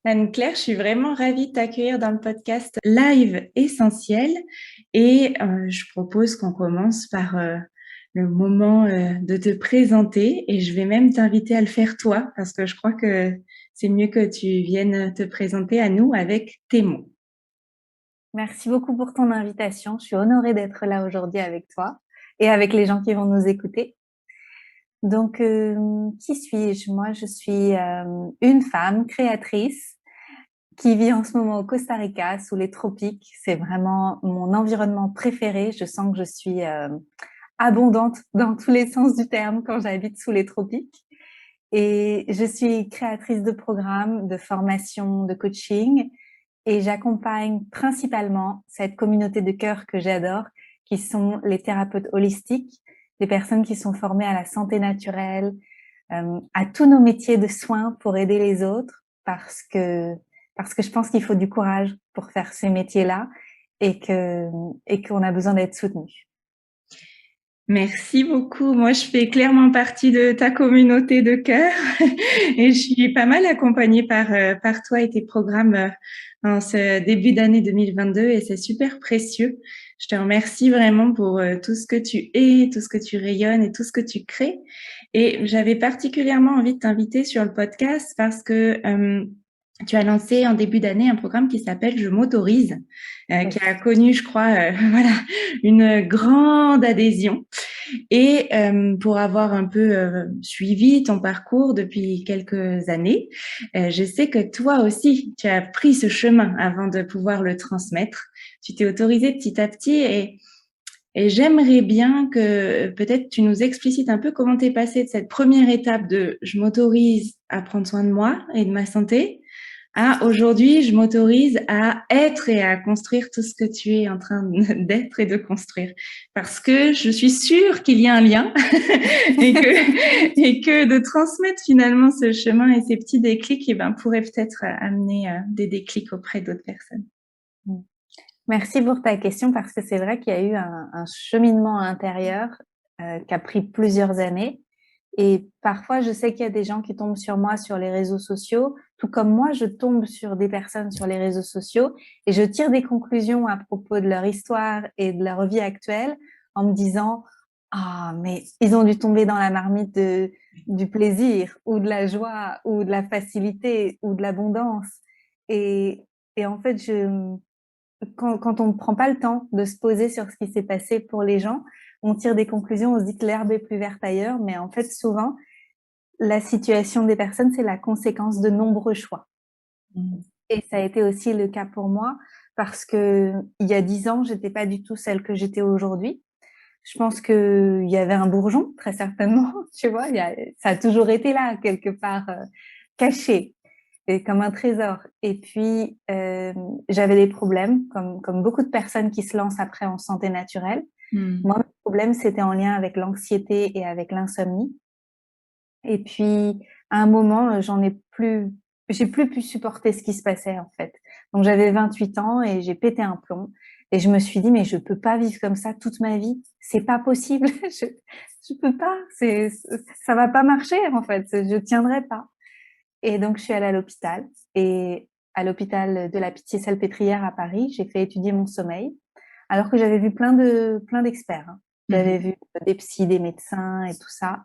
Anne-Claire, je suis vraiment ravie de t'accueillir dans le podcast Live Essentiel et je propose qu'on commence par le moment de te présenter et je vais même t'inviter à le faire toi parce que je crois que c'est mieux que tu viennes te présenter à nous avec tes mots. Merci beaucoup pour ton invitation. Je suis honorée d'être là aujourd'hui avec toi et avec les gens qui vont nous écouter. Donc, qui suis-je? Moi, je suis une femme créatrice qui vit en ce moment au Costa Rica, sous les tropiques. C'est vraiment mon environnement préféré. Je sens que je suis abondante dans tous les sens du terme quand j'habite sous les tropiques. Et je suis créatrice de programmes, de formation, de coaching. Et j'accompagne principalement cette communauté de cœur que j'adore, qui sont les thérapeutes holistiques, des personnes qui sont formées à la santé naturelle, à tous nos métiers de soins pour aider les autres, parce que je pense qu'il faut du courage pour faire ces métiers-là et qu'on a besoin d'être soutenu. Merci beaucoup. Moi, je fais clairement partie de ta communauté de cœur et je suis pas mal accompagnée par toi et tes programmes en ce début d'année 2022 et c'est super précieux. Je te remercie vraiment pour tout ce que tu es, tout ce que tu rayonnes et tout ce que tu crées. Et j'avais particulièrement envie de t'inviter sur le podcast parce que tu as lancé en début d'année un programme qui s'appelle Je m'autorise, Oui. qui a connu, je crois, voilà, une grande adhésion. Et pour avoir un peu suivi ton parcours depuis quelques années, je sais que toi aussi, tu as pris ce chemin avant de pouvoir le transmettre. Tu t'es autorisé petit à petit et j'aimerais bien que peut-être tu nous explicites un peu comment t'es passé de cette première étape de je m'autorise à prendre soin de moi et de ma santé à aujourd'hui, je m'autorise à être et à construire tout ce que tu es en train d'être et de construire. Parce que je suis sûre qu'il y a un lien et que de transmettre finalement ce chemin et ces petits déclics, eh ben, pourrait peut-être amener des déclics auprès d'autres personnes. Merci pour ta question parce que c'est vrai qu'il y a eu un cheminement intérieur qui a pris plusieurs années. Et parfois, je sais qu'il y a des gens qui tombent sur moi sur les réseaux sociaux, tout comme moi, je tombe sur des personnes sur les réseaux sociaux et je tire des conclusions à propos de leur histoire et de leur vie actuelle en me disant, ah, mais ils ont dû tomber dans la marmite du plaisir ou de la joie ou de la facilité ou de l'abondance. Et, et en fait, quand on ne prend pas le temps de se poser sur ce qui s'est passé pour les gens, on tire des conclusions, on se dit que l'herbe est plus verte ailleurs, mais en fait, souvent, la situation des personnes, c'est la conséquence de nombreux choix. Mm. Et ça a été aussi le cas pour moi, parce que il y a 10 ans, j'étais pas du tout celle que j'étais aujourd'hui. Je pense que il y avait un bourgeon, très certainement, tu vois, ça a toujours été là, quelque part, caché, et comme un trésor. Et puis, j'avais des problèmes, comme beaucoup de personnes qui se lancent après en santé naturelle. Mm. Moi, mon problème, c'était en lien avec l'anxiété et avec l'insomnie. Et puis, à un moment, j'ai plus pu supporter ce qui se passait, en fait. Donc, j'avais 28 ans et j'ai pété un plomb. Et je me suis dit, mais je peux pas vivre comme ça toute ma vie. C'est pas possible. Je peux pas. Ça va pas marcher, en fait. Je tiendrai pas. Et donc, je suis allée à l'hôpital. Et à l'hôpital de la Pitié-Salpêtrière à Paris, j'ai fait étudier mon sommeil. Alors que j'avais vu plein d'experts, hein. J'avais Mhm. vu des psys, des médecins et tout ça.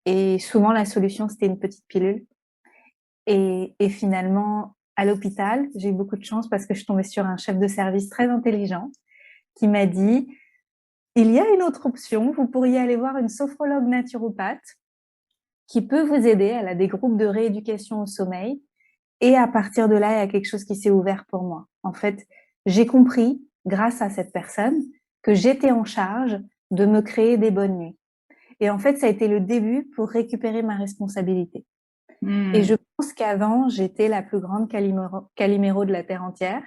Et souvent, la solution, c'était une petite pilule. Et finalement, à l'hôpital, j'ai eu beaucoup de chance parce que je tombais sur un chef de service très intelligent qui m'a dit, il y a une autre option, vous pourriez aller voir une sophrologue naturopathe qui peut vous aider. Elle a des groupes de rééducation au sommeil. Et à partir de là, il y a quelque chose qui s'est ouvert pour moi. En fait, j'ai compris, grâce à cette personne, que j'étais en charge de me créer des bonnes nuits. Et en fait, ça a été le début pour récupérer ma responsabilité. Et Mm. je pense qu'avant, j'étais la plus grande caliméro de la terre entière.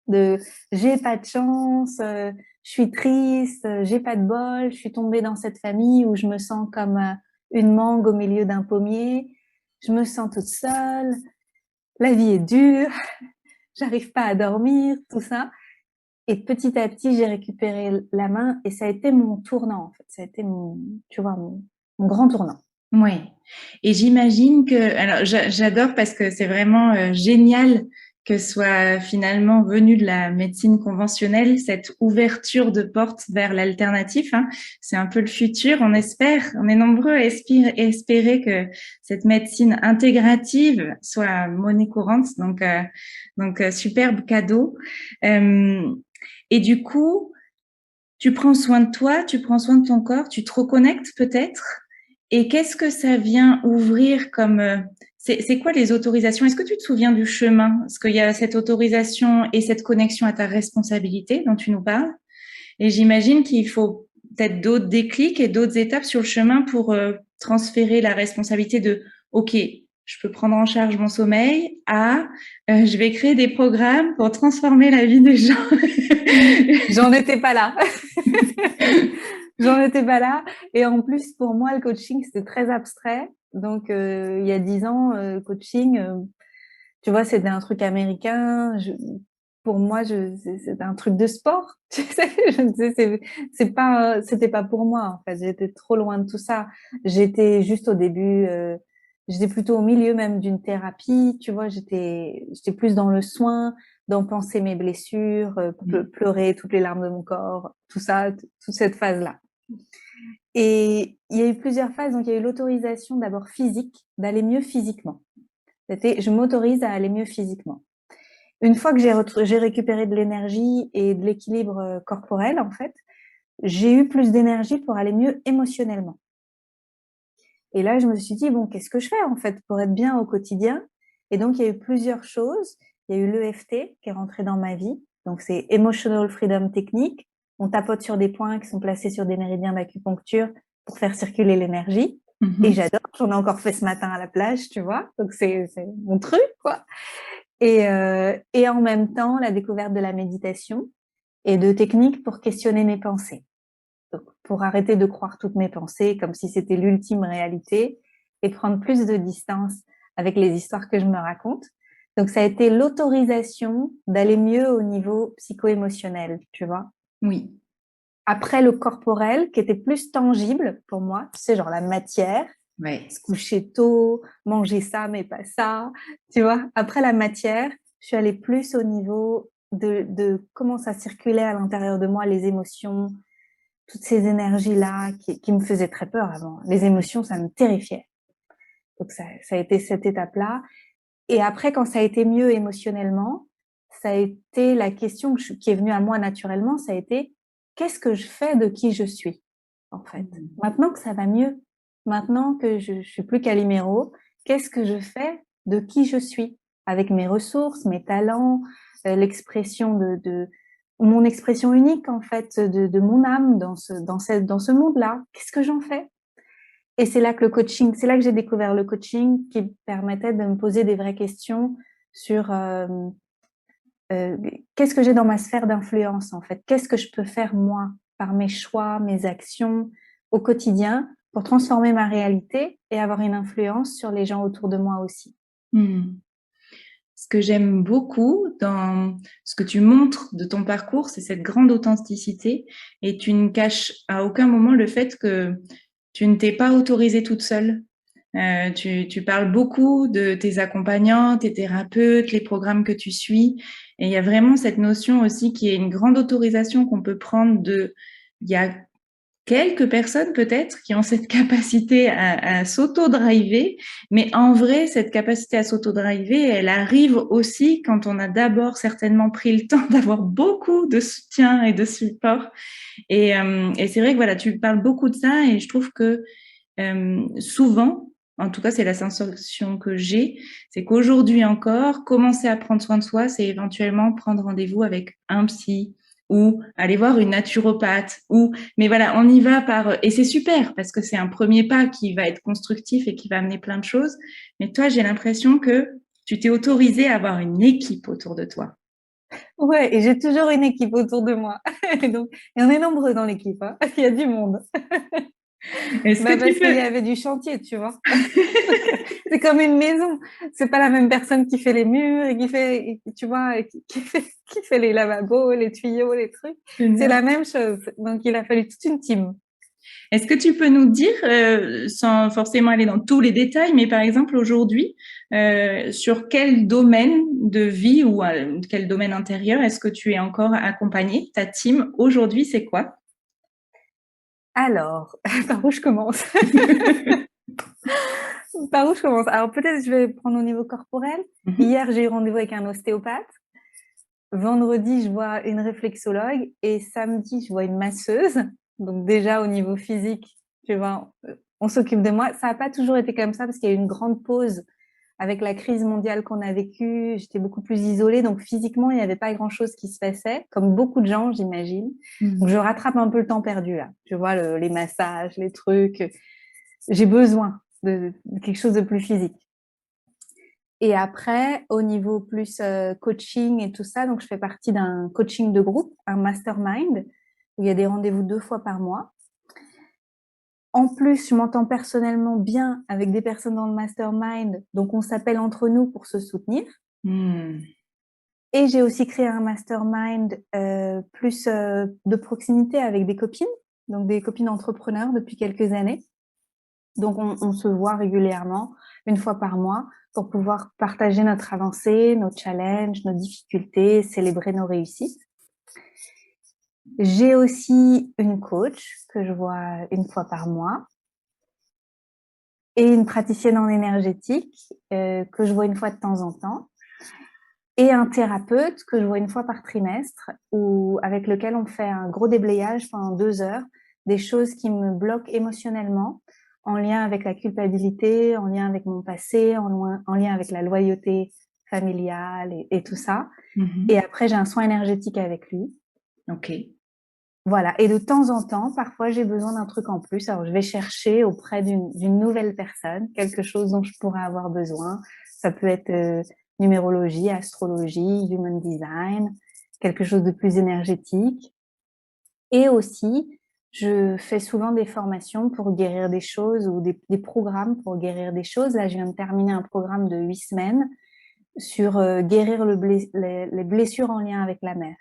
De j'ai pas de chance, je suis triste, j'ai pas de bol, je suis tombée dans cette famille où je me sens comme une mangue au milieu d'un pommier, je me sens toute seule, la vie est dure, j'arrive pas à dormir, tout ça. Et petit à petit, j'ai récupéré la main et ça a été mon tournant, en fait. Ça a été mon, tu vois, mon grand tournant. Oui. Et j'imagine que, alors j'adore parce que c'est vraiment génial que soit finalement venu de la médecine conventionnelle cette ouverture de porte vers l'alternatif, hein. C'est un peu le futur, on espère, on est nombreux à espérer que cette médecine intégrative soit monnaie courante. Donc superbe cadeau. Euh, et du coup, tu prends soin de toi, tu prends soin de ton corps, tu te reconnectes peut-être. Et qu'est-ce que ça vient ouvrir comme... c'est quoi les autorisations? Est-ce que tu te souviens du chemin? Parce qu'il y a cette autorisation et cette connexion à ta responsabilité dont tu nous parles. Et j'imagine qu'il faut peut-être d'autres déclics et d'autres étapes sur le chemin pour transférer la responsabilité de OK, je peux prendre en charge mon sommeil à je vais créer des programmes pour transformer la vie des gens. J'en étais pas là. J'en étais pas là. Et en plus, pour moi, le coaching, c'était très abstrait. Donc, il y a 10 ans, coaching, tu vois, c'était un truc américain. Pour moi, c'était un truc de sport. Tu sais, je ne sais, c'est pas, c'était pas pour moi. En fait, j'étais trop loin de tout ça. J'étais juste au début, j'étais plutôt au milieu même d'une thérapie. Tu vois, j'étais plus dans le soin, dans penser mes blessures, pleurer toutes les larmes de mon corps, tout ça, toute cette phase-là. Et il y a eu plusieurs phases. Donc, il y a eu l'autorisation d'abord physique, d'aller mieux physiquement. C'était, je m'autorise à aller mieux physiquement. Une fois que j'ai récupéré de l'énergie et de l'équilibre corporel, en fait, j'ai eu plus d'énergie pour aller mieux émotionnellement. Et là, je me suis dit, bon, qu'est-ce que je fais, en fait, pour être bien au quotidien? Et donc, il y a eu plusieurs choses. Il y a eu l'EFT qui est rentré dans ma vie. Donc, c'est Emotional Freedom Technique. On tapote sur des points qui sont placés sur des méridiens d'acupuncture pour faire circuler l'énergie. Et Mhm. j'adore. J'en ai encore fait ce matin à la plage, tu vois. Donc, c'est mon truc, quoi. Et en même temps, la découverte de la méditation et de techniques pour questionner mes pensées. Donc, pour arrêter de croire toutes mes pensées comme si c'était l'ultime réalité et prendre plus de distance avec les histoires que je me raconte. Donc, ça a été l'autorisation d'aller mieux au niveau psycho-émotionnel, tu vois. Oui. Après le corporel, qui était plus tangible pour moi, tu sais, genre la matière, Ouais. se coucher tôt, manger ça, mais pas ça, tu vois. Après la matière, je suis allée plus au niveau de comment ça circulait à l'intérieur de moi, les émotions, toutes ces énergies-là qui me faisaient très peur avant. Les émotions, ça me terrifiait. Donc ça a été cette étape-là. Et après, quand ça a été mieux émotionnellement, ça a été la question qui est venue à moi naturellement, ça a été qu'est-ce que je fais de qui je suis, en fait. Mhm. Maintenant que ça va mieux, maintenant que je suis plus Calimero, qu'est-ce que je fais de qui je suis, avec mes ressources, mes talents, l'expression de mon expression unique, en fait, de mon âme dans ce monde-là. Qu'est-ce que j'en fais? Et c'est là que le coaching, c'est là que j'ai découvert le coaching qui permettait de me poser des vraies questions sur qu'est-ce que j'ai dans ma sphère d'influence en fait, qu'est-ce que je peux faire moi par mes choix, mes actions au quotidien pour transformer ma réalité et avoir une influence sur les gens autour de moi aussi. Mhm. Ce que j'aime beaucoup dans ce que tu montres de ton parcours, c'est cette grande authenticité et tu ne caches à aucun moment le fait que tu ne t'es pas autorisée toute seule. Tu parles beaucoup de tes accompagnants, tes thérapeutes, les programmes que tu suis. Et il y a vraiment cette notion aussi qui est une grande autorisation qu'on peut prendre de, il y a quelques personnes peut-être qui ont cette capacité à s'auto-driver, mais en vrai, cette capacité à s'auto-driver, elle arrive aussi quand on a d'abord certainement pris le temps d'avoir beaucoup de soutien et de support. Et c'est vrai que voilà, tu parles beaucoup de ça et je trouve que souvent, en tout cas, c'est la sensation que j'ai, c'est qu'aujourd'hui encore, commencer à prendre soin de soi, c'est éventuellement prendre rendez-vous avec un psy ou aller voir une naturopathe ou, mais voilà, on y va par, et c'est super parce que c'est un premier pas qui va être constructif et qui va amener plein de choses. Mais toi, j'ai l'impression que tu t'es autorisé à avoir une équipe autour de toi. Ouais, et j'ai toujours une équipe autour de moi. Donc, et on est nombreux dans l'équipe, hein. Il y a du monde. Est-ce que Bah tu parce qu'il y peux, avait du chantier, tu vois. C'est comme une maison. C'est pas la même personne qui fait les murs et qui fait, tu vois, et qui fait les lavabos, les tuyaux, les trucs. C'est la même chose. Donc, il a fallu toute une team. Est-ce que tu peux nous dire, sans forcément aller dans tous les détails, mais par exemple aujourd'hui, sur quel domaine de vie ou quel domaine intérieur est-ce que tu es encore accompagnée? Ta team aujourd'hui, c'est quoi? Alors, par où je commence? Par où je commence? Alors peut-être je vais prendre au niveau corporel. Mhm. Hier, j'ai eu rendez-vous avec un ostéopathe. Vendredi, je vois une réflexologue et samedi, je vois une masseuse. Donc déjà au niveau physique, tu vois, on s'occupe de moi. Ça n'a pas toujours été comme ça parce qu'il y a eu une grande pause avec la crise mondiale qu'on a vécue. J'étais beaucoup plus isolée, donc physiquement, il n'y avait pas grand-chose qui se passait, comme beaucoup de gens, j'imagine. Donc je Mhm. rattrape un peu le temps perdu là. Tu vois, les massages, les trucs. J'ai besoin de quelque chose de plus physique. Et après, au niveau plus coaching et tout ça, donc je fais partie d'un coaching de groupe, un mastermind, où il y a des rendez-vous 2 fois par mois. En plus, je m'entends personnellement bien avec des personnes dans le mastermind, donc on s'appelle entre nous pour se soutenir. Hmm. Et j'ai aussi créé un mastermind plus de proximité avec des copines, donc des copines entrepreneurs depuis quelques années. Donc, on se voit régulièrement, 1 fois par mois, pour pouvoir partager notre avancée, nos challenges, nos difficultés, célébrer nos réussites. J'ai aussi une coach que je vois 1 fois par mois et une praticienne en énergétique que je vois 1 fois de temps en temps et un thérapeute que je vois 1 fois par trimestre ou avec lequel on fait un gros déblayage pendant 2 heures des choses qui me bloquent émotionnellement en lien avec la culpabilité, en lien avec mon passé, en lien avec la loyauté familiale et tout ça. Et Mhm. après, j'ai un soin énergétique avec lui. Ok. Voilà. Et de temps en temps, parfois, j'ai besoin d'un truc en plus. Alors, je vais chercher auprès d'une nouvelle personne quelque chose dont je pourrais avoir besoin. Ça peut être numérologie, astrologie, human design, quelque chose de plus énergétique. Et aussi, je fais souvent des formations pour guérir des choses ou des programmes pour guérir des choses. Là, je viens de terminer un programme de 8 semaines sur guérir les blessures en lien avec la mer.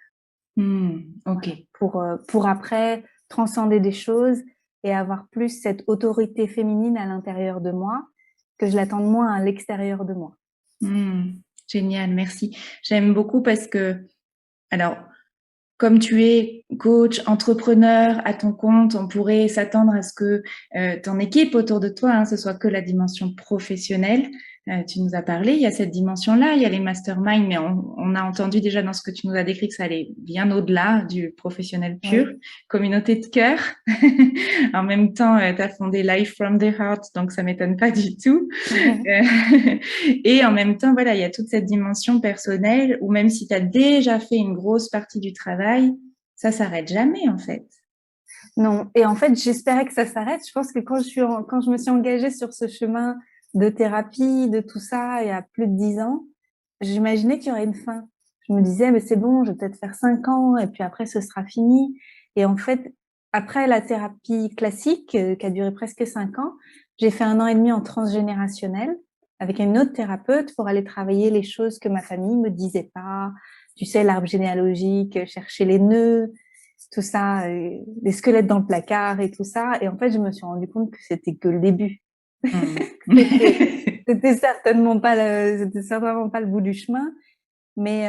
Hmm. Ok. Voilà. Pour après transcender des choses et avoir plus cette autorité féminine à l'intérieur de moi, que je l'attende moins à l'extérieur de moi. Hmm. Génial, merci. J'aime beaucoup parce que, alors, comme tu es coach, entrepreneur à ton compte, on pourrait s'attendre à ce que ton équipe autour de toi, ce soit que la dimension professionnelle. Tu nous as parlé, il y a cette dimension-là, il y a les masterminds, mais on a entendu déjà dans ce que tu nous as décrit que ça allait bien au-delà du professionnel pur, Oui. communauté de cœur. En même temps, tu as fondé Life from the Heart, donc ça m'étonne pas du tout. Euh, Et en même temps, voilà, il y a toute cette dimension personnelle où même si tu as déjà fait une grosse partie du travail, ça s'arrête jamais en fait. Non. Et en fait, j'espérais que ça s'arrête. Je pense que quand je me suis engagée sur ce chemin de thérapie, de tout ça, il y a plus de 10 ans, j'imaginais qu'il y aurait une fin. Je me disais, mais c'est bon, je vais peut-être faire 5 ans et puis après, ce sera fini. Et en fait, après la thérapie classique, qui a duré presque 5 ans, j'ai fait 1 an et demi en transgénérationnel avec une autre thérapeute pour aller travailler les choses que ma famille me disait pas. Tu sais, l'arbre généalogique, chercher les nœuds, tout ça, les squelettes dans le placard et tout ça. Et en fait, je me suis rendu compte que c'était que le début. Mm. C'était, c'était certainement pas le bout du chemin, mais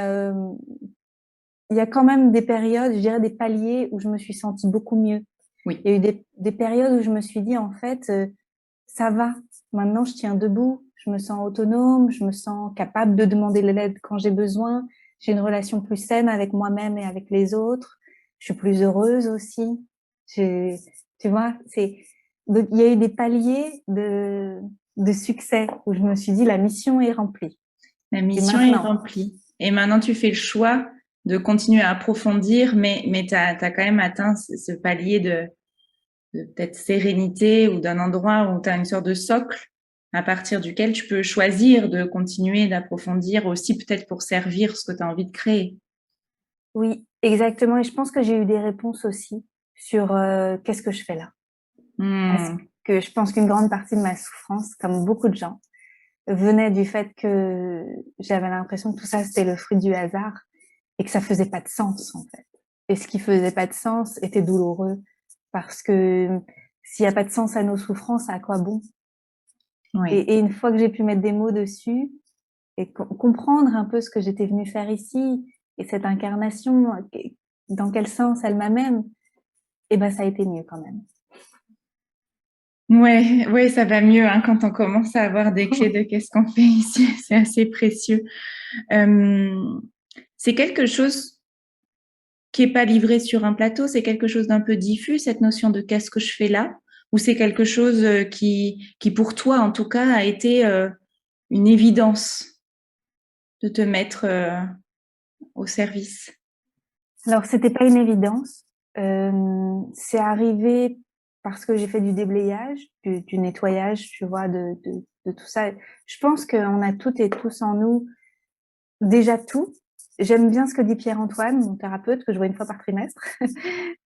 il y a quand même des périodes, je dirais des paliers où je me suis sentie beaucoup mieux. Oui. Il y a eu des périodes où je me suis dit, en fait, ça va. Maintenant, je tiens debout, je me sens autonome, je me sens capable de demander de l'aide quand j'ai besoin. J'ai une relation plus saine avec moi-même et avec les autres. Je suis plus heureuse aussi. Je, tu vois, donc, il y a eu des paliers de succès où je me suis dit, la mission est remplie. La Et mission est maintenant, remplie. Et maintenant, tu fais le choix de continuer à approfondir, mais tu as quand même atteint ce palier de peut-être sérénité ou d'un endroit où tu as une sorte de socle à partir duquel tu peux choisir de continuer d'approfondir aussi peut-être pour servir ce que tu as envie de créer. oui, exactement. Et je pense que j'ai eu des réponses aussi sur qu'est-ce que je fais là. Parce Hmm. que je pense qu'une grande partie de ma souffrance, comme beaucoup de gens, venait du fait que j'avais l'impression que tout ça, c'était le fruit du hasard et que ça faisait pas de sens, en fait. Et ce qui faisait pas de sens était douloureux parce que s'il n'y a pas de sens à nos souffrances, à quoi bon? Oui. Et une fois que j'ai pu mettre des mots dessus et comprendre un peu ce que j'étais venue faire ici et cette incarnation, dans quel sens elle m'amène, et ben ça a été mieux quand même. Ouais, ouais, ça va mieux hein, quand on commence à avoir des clés de qu'est-ce qu'on fait ici. C'est assez précieux. Euh, c'est quelque chose qui est pas livré sur un plateau. C'est quelque chose d'un peu diffus, cette notion de qu'est-ce que je fais là, ou c'est quelque chose qui pour toi, en tout cas, a été une évidence de te mettre au service. Alors, c'était pas une évidence. C'est arrivé parce que j'ai fait du déblayage, du nettoyage, tu vois, de tout ça. Je pense qu'on a toutes et tous en nous déjà tout. J'aime bien ce que dit Pierre-Antoine, mon thérapeute, que je vois une fois par trimestre.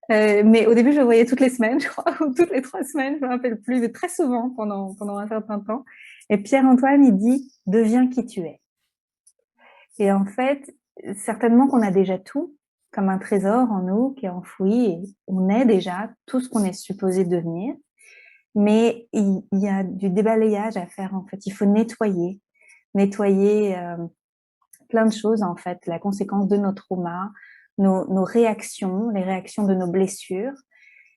Mais au début, je le voyais toutes les semaines, je crois, ou toutes les 3 semaines, je me rappelle plus, mais très souvent pendant un certain temps. Et Pierre-Antoine, il dit, deviens qui tu es. Et en fait, certainement qu'on a déjà tout, comme un trésor en nous qui est enfoui, et on est déjà tout ce qu'on est supposé devenir. Mais il y a du débalayage à faire, en fait. Il faut nettoyer plein de choses, en fait. La conséquence de nos traumas, nos réactions, les réactions de nos blessures.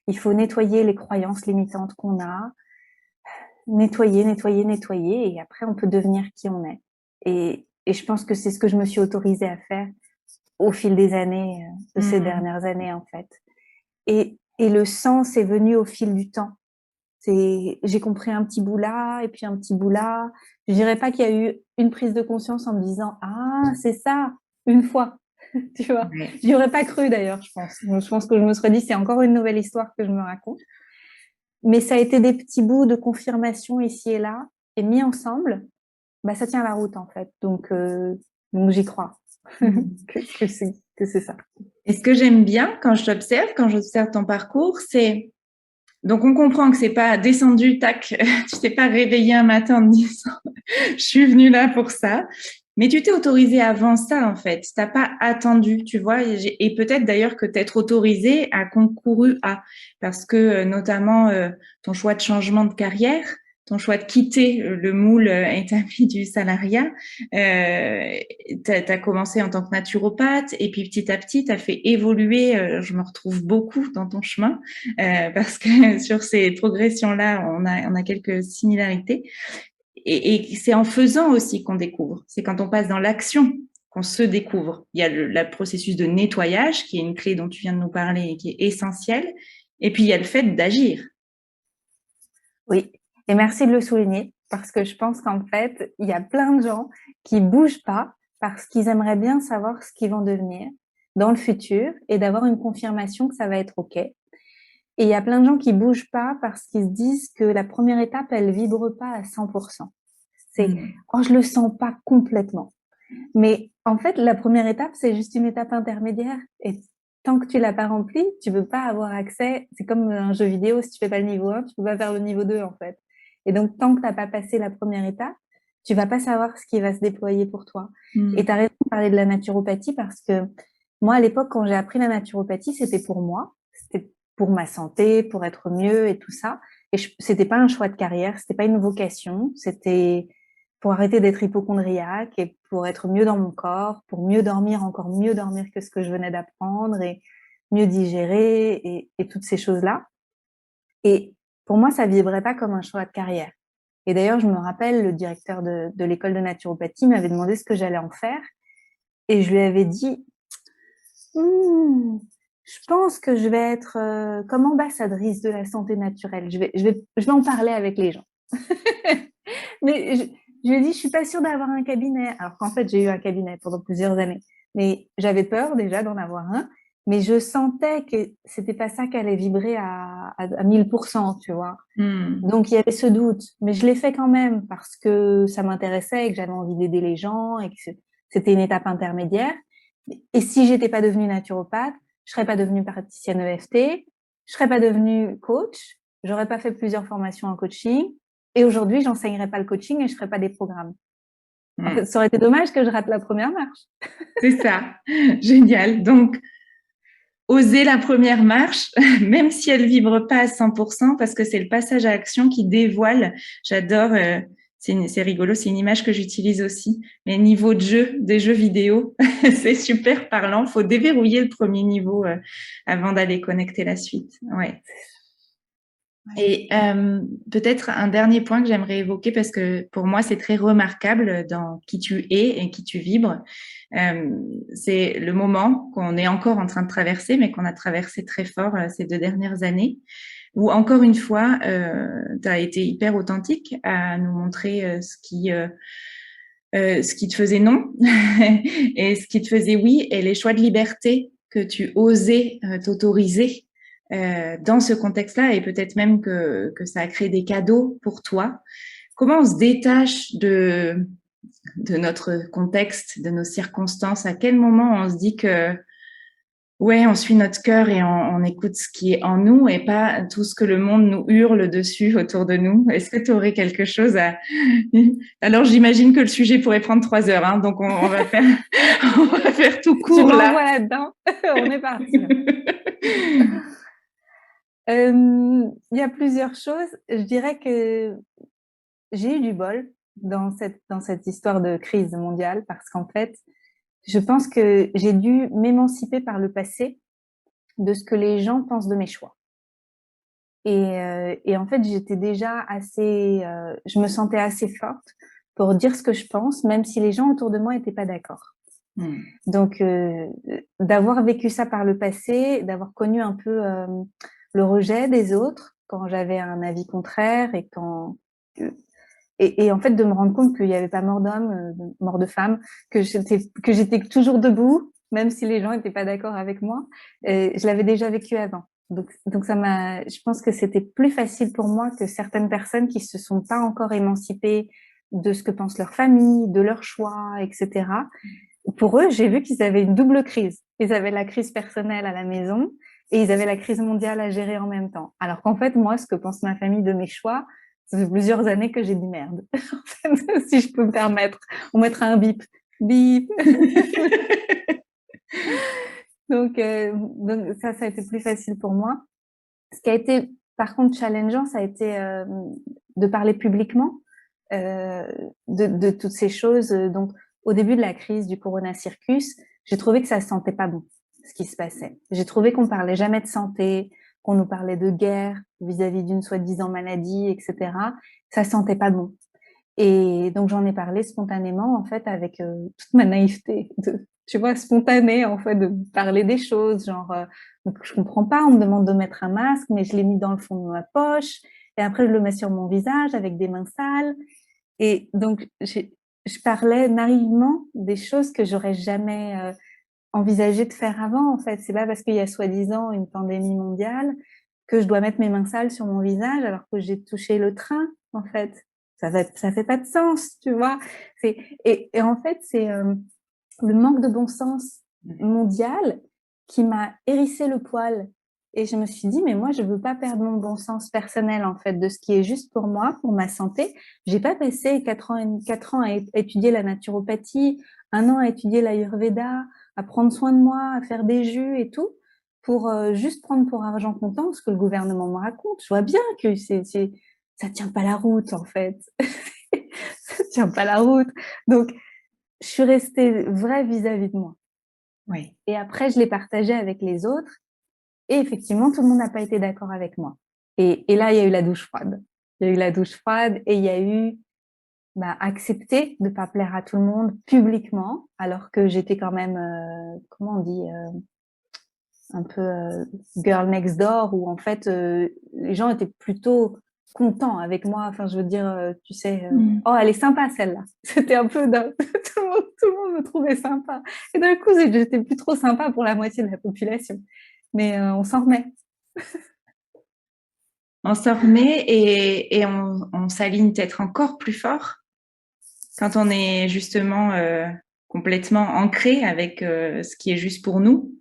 Il faut nettoyer les croyances limitantes qu'on a, nettoyer, et après, on peut devenir qui on est. Et je pense que c'est ce que je me suis autorisée à faire au fil des années, de ces Hmm. dernières années, en fait. Et le sens est venu au fil du temps. J'ai compris un petit bout là, et puis un petit bout là. Je dirais pas qu'il y a eu une prise de conscience en me disant, ah, c'est ça, une fois. Tu vois. Ouais. J'y aurais pas cru d'ailleurs, je pense. Donc, je pense que je me serais dit, c'est encore une nouvelle histoire que je me raconte. Mais ça a été des petits bouts de confirmation ici et là, et mis ensemble, bah, ça tient la route, en fait. Donc j'y crois Hmm. que c'est ça. Et ce que j'aime bien quand j'observe ton parcours, c'est donc on comprend que c'est pas descendu, tac, tu t'es pas réveillé un matin en te disant je suis venue là pour ça, mais tu t'es autorisé avant ça en fait. T'as pas attendu, tu vois, et peut-être d'ailleurs que t'être autorisé a concouru à parce que notamment ton choix de changement de carrière, ton choix de quitter le moule établi du salariat, t'as commencé en tant que naturopathe et puis petit à petit t'as fait évoluer. Je me retrouve beaucoup dans ton chemin parce que sur ces progressions-là, on a quelques similarités. Et c'est en faisant aussi qu'on découvre. C'est quand on passe dans l'action qu'on se découvre. Il y a le processus de nettoyage, qui est une clé dont tu viens de nous parler et qui est essentielle. Et puis, il y a le fait d'agir. Oui, et merci de le souligner parce que je pense qu'en fait, il y a plein de gens qui bougent pas parce qu'ils aimeraient bien savoir ce qu'ils vont devenir dans le futur et d'avoir une confirmation que ça va être OK. Et il y a plein de gens qui bougent pas parce qu'ils se disent que la première étape, elle vibre pas à 100%. C'est, Mm. oh, je le sens pas complètement. Mais en fait, la première étape, c'est juste une étape intermédiaire. Et tant que tu l'as pas remplie, tu peux pas avoir accès. C'est comme un jeu vidéo, si tu fais pas le niveau 1, tu peux pas faire le niveau 2, en fait. Et donc, tant que t'as pas passé la première étape, tu vas pas savoir ce qui va se déployer pour toi. Et tu as Mm. raison de parler de la naturopathie parce que moi, à l'époque, quand j'ai appris la naturopathie, c'était pour moi. C'était pour ma santé, pour être mieux et tout ça. Et c'était pas un choix de carrière, c'était pas une vocation, c'était pour arrêter d'être hypocondriaque et pour être mieux dans mon corps, pour mieux dormir, encore mieux dormir que ce que je venais d'apprendre et mieux digérer et toutes ces choses-là. Et pour moi, ça vibrait pas comme un choix de carrière. Et d'ailleurs, je me rappelle, le directeur de l'école de naturopathie m'avait demandé ce que j'allais en faire et je lui avais dit, je pense que je vais être comme ambassadrice de la santé naturelle. Je vais en parler avec les gens. Mais je lui ai dit, je suis pas sûre d'avoir un cabinet. Alors qu'en fait, j'ai eu un cabinet pendant plusieurs années. Mais j'avais peur déjà d'en avoir un. Mais je sentais que c'était pas ça qui allait vibrer à 1000%, tu vois. Mm. Donc, il y avait ce doute. Mais je l'ai fait quand même parce que ça m'intéressait et que j'avais envie d'aider les gens et que c'était une étape intermédiaire. Et si j'étais pas devenue naturopathe, je serais pas devenue praticienne EFT, je serais pas devenue coach, j'aurais pas fait plusieurs formations en coaching. Et aujourd'hui, j'enseignerais pas le coaching et je ferais pas des programmes. En fait, Mm. ça aurait été dommage que je rate la première marche. C'est ça. Génial. Donc, oser la première marche, même si elle vibre pas à 100%, parce que c'est le passage à l'action qui dévoile. J'adore, c'est rigolo, c'est une image que j'utilise aussi. Mais niveau de jeu, des jeux vidéo, c'est super parlant. Faut déverrouiller le premier niveau avant d'aller connecter la suite. Ouais. Et peut-être un dernier point que j'aimerais évoquer parce que pour moi c'est très remarquable dans qui tu es et qui tu vibres. C'est le moment qu'on est encore en train de traverser, mais qu'on a traversé très fort ces 2 dernières années, où encore une fois, tu as été hyper authentique à nous montrer ce qui te faisait non et ce qui te faisait oui, et les choix de liberté que tu osais t'autoriser dans ce contexte-là, et peut-être même que ça a créé des cadeaux pour toi. Comment on se détache de notre contexte, de nos circonstances? À quel moment on se dit que ouais, on suit notre cœur et on écoute ce qui est en nous et pas tout ce que le monde nous hurle dessus autour de nous? Est-ce que tu aurais quelque chose à... Alors, j'imagine que le sujet pourrait prendre 3 heures, hein, donc on va faire, on va faire tout Tu court là. m'envoies là-dedans. On est parti. Il y a plusieurs choses. Je dirais que j'ai eu du bol dans cette histoire de crise mondiale parce qu'en fait, je pense que j'ai dû m'émanciper par le passé de ce que les gens pensent de mes choix. Et en fait, j'étais déjà assez, je me sentais assez forte pour dire ce que je pense, même si les gens autour de moi n'étaient pas d'accord. Donc, d'avoir vécu ça par le passé, d'avoir connu un peu le rejet des autres quand j'avais un avis contraire et en fait de me rendre compte qu'il n'y avait pas mort d'homme, mort de femme, que j'étais toujours debout, même si les gens n'étaient pas d'accord avec moi. Et je l'avais déjà vécu avant. Donc je pense que c'était plus facile pour moi que certaines personnes qui se sont pas encore émancipées de ce que pense leur famille, de leurs choix, etc. Pour eux, j'ai vu qu'ils avaient une double crise. Ils avaient la crise personnelle à la maison et ils avaient la crise mondiale à gérer en même temps. Alors qu'en fait, moi, ce que pense ma famille de mes choix, ça fait plusieurs années que j'ai dit merde. En fait, si je peux me permettre, on mettra un bip. Bip. Donc ça a été plus facile pour moi. Ce qui a été, par contre, challengeant, ça a été de parler publiquement de toutes ces choses. Donc, au début de la crise du Corona Circus, j'ai trouvé que ça se sentait pas bon, ce qui se passait. J'ai trouvé qu'on parlait jamais de santé, qu'on nous parlait de guerre vis-à-vis d'une soi-disant maladie, etc. Ça se sentait pas bon. Et donc, j'en ai parlé spontanément, en fait, avec toute ma naïveté, tu vois, spontanée, en fait, de parler des choses, genre, donc, je comprends pas, on me demande de mettre un masque, mais je l'ai mis dans le fond de ma poche, et après, je le mets sur mon visage avec des mains sales. Et donc, je parlais naïvement des choses que j'aurais jamais envisagé de faire avant, en fait. C'est pas parce qu'il y a soi-disant une pandémie mondiale que je dois mettre mes mains sales sur mon visage alors que j'ai touché le train, en fait. Ça fait pas de sens, tu vois. Et en fait, c'est le manque de bon sens mondial qui m'a hérissé le poil. Et je me suis dit, mais moi, je veux pas perdre mon bon sens personnel, en fait, de ce qui est juste pour moi, pour ma santé. J'ai pas passé 4 ans à étudier la naturopathie, 1 an à étudier l'Ayurveda, à prendre soin de moi, à faire des jus et tout, pour juste prendre pour argent comptant ce que le gouvernement me raconte. Je vois bien que ça tient pas la route, en fait. Ça tient pas la route. Donc, je suis restée vraie vis-à-vis de moi. Oui. Et après, je l'ai partagé avec les autres. Et effectivement, tout le monde n'a pas été d'accord avec moi. Et là, il y a eu la douche froide. Il y a eu la douche froide et il y a eu accepter de pas plaire à tout le monde publiquement, alors que j'étais quand même, comment on dit, un peu girl next door, où en fait, les gens étaient plutôt contents avec moi. Enfin, je veux dire, tu sais, oh, elle est sympa celle-là. C'était un peu tout le monde me trouvait sympa. Et d'un coup, j'étais plus trop sympa pour la moitié de la population. Mais on s'en remet. On s'en remet et on s'aligne peut-être encore plus fort quand on est justement complètement ancré avec ce qui est juste pour nous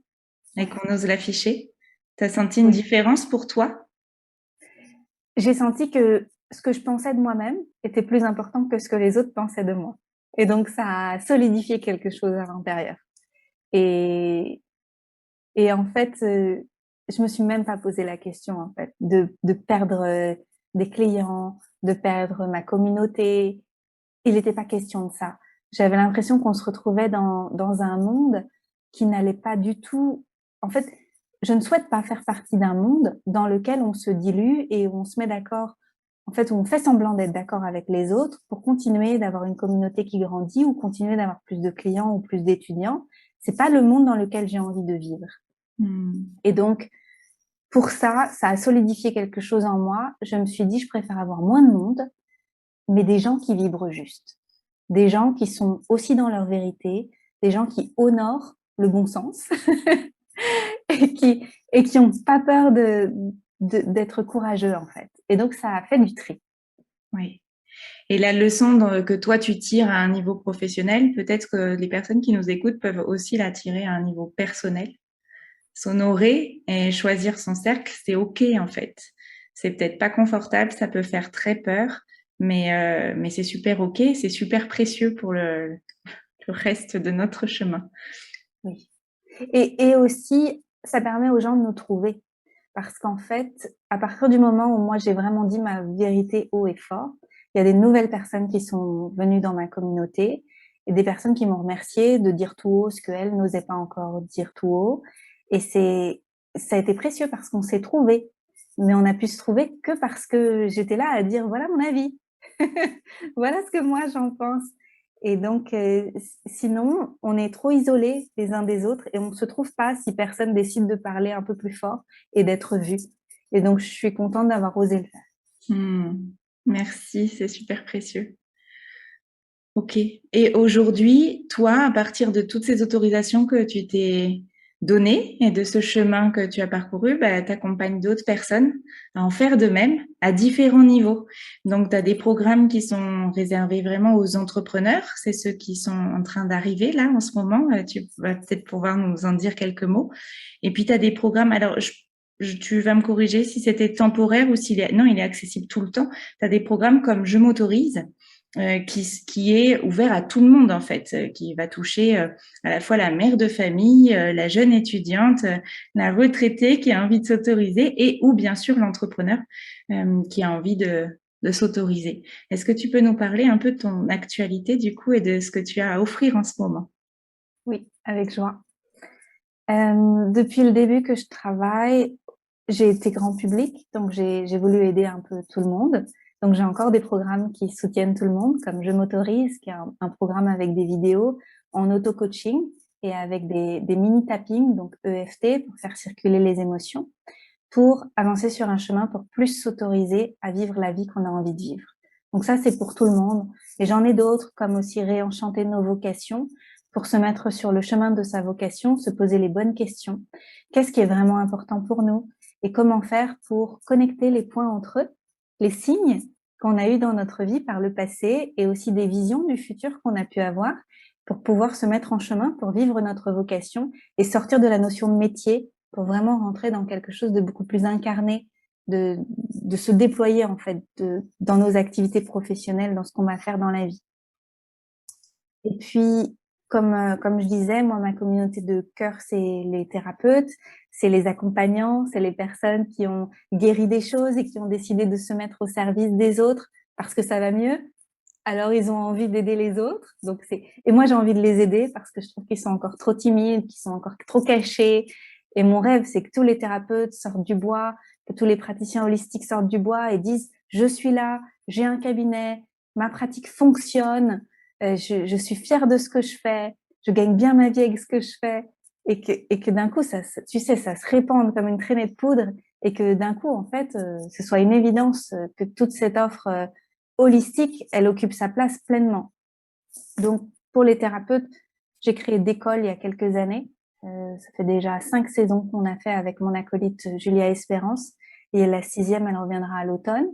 et qu'on ose l'afficher. T'as senti une différence pour toi? J'ai senti que ce que je pensais de moi-même était plus important que ce que les autres pensaient de moi. Et donc, ça a solidifié quelque chose à l'intérieur. Et Et en fait, je me suis même pas posé la question, en fait, de perdre des clients, de perdre ma communauté. Il n'était pas question de ça. J'avais l'impression qu'on se retrouvait dans un monde qui n'allait pas du tout. En fait, je ne souhaite pas faire partie d'un monde dans lequel on se dilue et où on se met d'accord. En fait, où on fait semblant d'être d'accord avec les autres pour continuer d'avoir une communauté qui grandit ou continuer d'avoir plus de clients ou plus d'étudiants. C'est pas le monde dans lequel j'ai envie de vivre. Hmm. Et donc, pour ça, ça a solidifié quelque chose en moi. Je me suis dit, je préfère avoir moins de monde, mais des gens qui vibrent juste. Des gens qui sont aussi dans leur vérité, des gens qui honorent le bon sens et qui ont pas peur d'être courageux, en fait. Et donc, ça a fait du tri. Oui. Et la leçon que toi tu tires à un niveau professionnel, peut-être que les personnes qui nous écoutent peuvent aussi la tirer à un niveau personnel. S'honorer et choisir son cercle, c'est OK en fait. C'est peut-être pas confortable, ça peut faire très peur, mais c'est super OK, c'est super précieux pour le reste de notre chemin. Oui. Et aussi, ça permet aux gens de nous trouver. Parce qu'en fait, à partir du moment où moi j'ai vraiment dit ma vérité haut et fort, il y a des nouvelles personnes qui sont venues dans ma communauté et des personnes qui m'ont remercié de dire tout haut ce qu'elles n'osaient pas encore dire tout haut. Et ça a été précieux parce qu'on s'est trouvé. Mais on a pu se trouver que parce que j'étais là à dire voilà mon avis. Voilà ce que moi j'en pense. Et donc, sinon, on est trop isolés les uns des autres et on ne se trouve pas si personne décide de parler un peu plus fort et d'être vu. Et donc, je suis contente d'avoir osé le faire. Hmm. Merci, c'est super précieux. OK. Et aujourd'hui, toi, à partir de toutes ces autorisations que tu t'es données et de ce chemin que tu as parcouru, bah, tu accompagnes d'autres personnes à en faire de même à différents niveaux. Donc, tu as des programmes qui sont réservés vraiment aux entrepreneurs. C'est ceux qui sont en train d'arriver là en ce moment. Tu vas peut-être pouvoir nous en dire quelques mots. Et puis, tu as des programmes. Alors, tu vas me corriger si c'était temporaire ou s'il est... Non, il est accessible tout le temps. Tu as des programmes comme Je m'autorise qui est ouvert à tout le monde en fait, qui va toucher à la fois la mère de famille, la jeune étudiante, la retraitée qui a envie de s'autoriser et ou bien sûr l'entrepreneur qui a envie de s'autoriser. Est-ce que tu peux nous parler un peu de ton actualité du coup et de ce que tu as à offrir en ce moment? Oui, avec joie. Depuis le début que je travaille, j'ai été grand public, donc j'ai voulu aider un peu tout le monde. Donc j'ai encore des programmes qui soutiennent tout le monde, comme Je m'autorise, qui est un programme avec des vidéos en auto-coaching et avec des mini-tapping, donc EFT, pour faire circuler les émotions, pour avancer sur un chemin pour plus s'autoriser à vivre la vie qu'on a envie de vivre. Donc ça, c'est pour tout le monde. Et j'en ai d'autres, comme aussi Réenchanter nos vocations, pour se mettre sur le chemin de sa vocation, se poser les bonnes questions. Qu'est-ce qui est vraiment important pour nous? Et comment faire pour connecter les points entre eux, les signes qu'on a eus dans notre vie par le passé et aussi des visions du futur qu'on a pu avoir pour pouvoir se mettre en chemin pour vivre notre vocation et sortir de la notion de métier pour vraiment rentrer dans quelque chose de beaucoup plus incarné, de se déployer en fait dans nos activités professionnelles, dans ce qu'on va faire dans la vie. Et puis, comme je disais, moi, ma communauté de cœur, c'est les thérapeutes, c'est les accompagnants, c'est les personnes qui ont guéri des choses et qui ont décidé de se mettre au service des autres parce que ça va mieux. Alors, ils ont envie d'aider les autres. Et moi, j'ai envie de les aider parce que je trouve qu'ils sont encore trop timides, qu'ils sont encore trop cachés. Et mon rêve, c'est que tous les thérapeutes sortent du bois, que tous les praticiens holistiques sortent du bois et disent, je suis là, j'ai un cabinet, ma pratique fonctionne, je suis fière de ce que je fais, je gagne bien ma vie avec ce que je fais. Et que d'un coup, tu sais, ça se répande comme une traînée de poudre et que d'un coup, en fait, ce soit une évidence que toute cette offre holistique, elle occupe sa place pleinement. Donc, pour les thérapeutes, j'ai créé d'école il y a quelques années. Ça fait déjà 5 saisons qu'on a fait avec mon acolyte Julia Espérance. Et la 6e, elle reviendra à l'automne.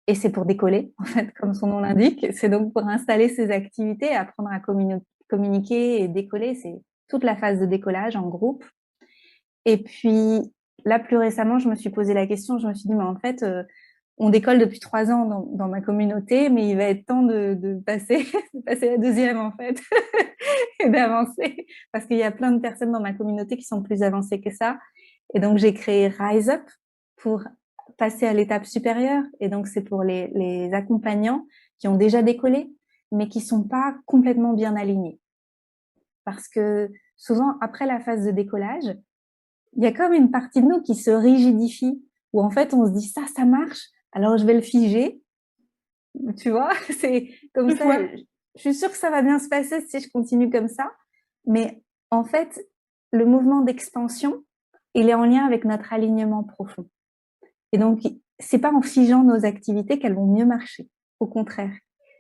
Et c'est pour décoller, en fait, comme son nom l'indique. C'est donc pour installer ses activités, apprendre à communiquer et décoller. C'est toute la phase de décollage en groupe. Et puis, là, plus récemment, je me suis posé la question, je me suis dit, mais en fait, on décolle depuis 3 ans dans ma communauté, mais il va être temps de passer, de passer la deuxième en fait et d'avancer parce qu'il y a plein de personnes dans ma communauté qui sont plus avancées que ça. Et donc, j'ai créé Rise Up pour passer à l'étape supérieure. Et donc, c'est pour les accompagnants qui ont déjà décollé, mais qui sont pas complètement bien alignés. Parce que souvent, après la phase de décollage, il y a comme une partie de nous qui se rigidifie, où en fait, on se dit ça marche, alors je vais le figer. Tu vois, c'est comme Je ça. vois. Je suis sûre que ça va bien se passer si je continue comme ça. Mais en fait, le mouvement d'expansion, il est en lien avec notre alignement profond. Et donc, c'est pas en figeant nos activités qu'elles vont mieux marcher. Au contraire,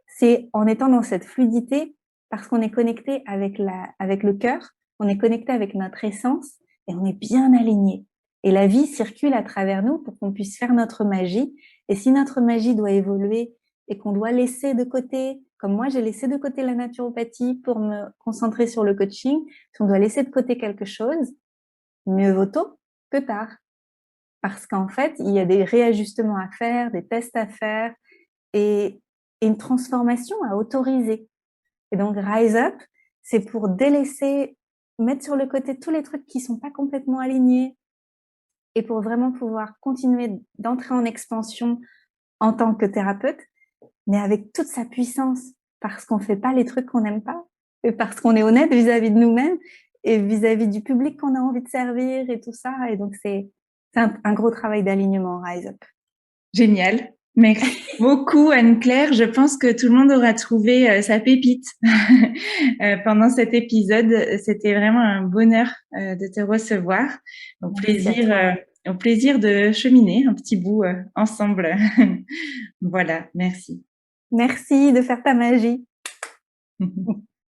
c'est en étant dans cette fluidité parce qu'on est connecté avec le cœur, on est connecté avec notre essence et on est bien aligné. Et la vie circule à travers nous pour qu'on puisse faire notre magie. Et si notre magie doit évoluer et qu'on doit laisser de côté, comme moi j'ai laissé de côté la naturopathie pour me concentrer sur le coaching, si on doit laisser de côté quelque chose, mieux vaut tôt que tard. Parce qu'en fait, il y a des réajustements à faire, des tests à faire et une transformation à autoriser. Et donc, Rise Up, c'est pour délaisser, mettre sur le côté tous les trucs qui sont pas complètement alignés et pour vraiment pouvoir continuer d'entrer en expansion en tant que thérapeute, mais avec toute sa puissance, parce qu'on fait pas les trucs qu'on n'aime pas et parce qu'on est honnête vis-à-vis de nous-mêmes et vis-à-vis du public qu'on a envie de servir et tout ça. Et donc, c'est un gros travail d'alignement, Rise Up. Génial. Merci beaucoup, Anne-Claire. Je pense que tout le monde aura trouvé sa pépite pendant cet épisode. C'était vraiment un bonheur de te recevoir. Au plaisir de cheminer un petit bout ensemble. Voilà, merci. Merci de faire ta magie.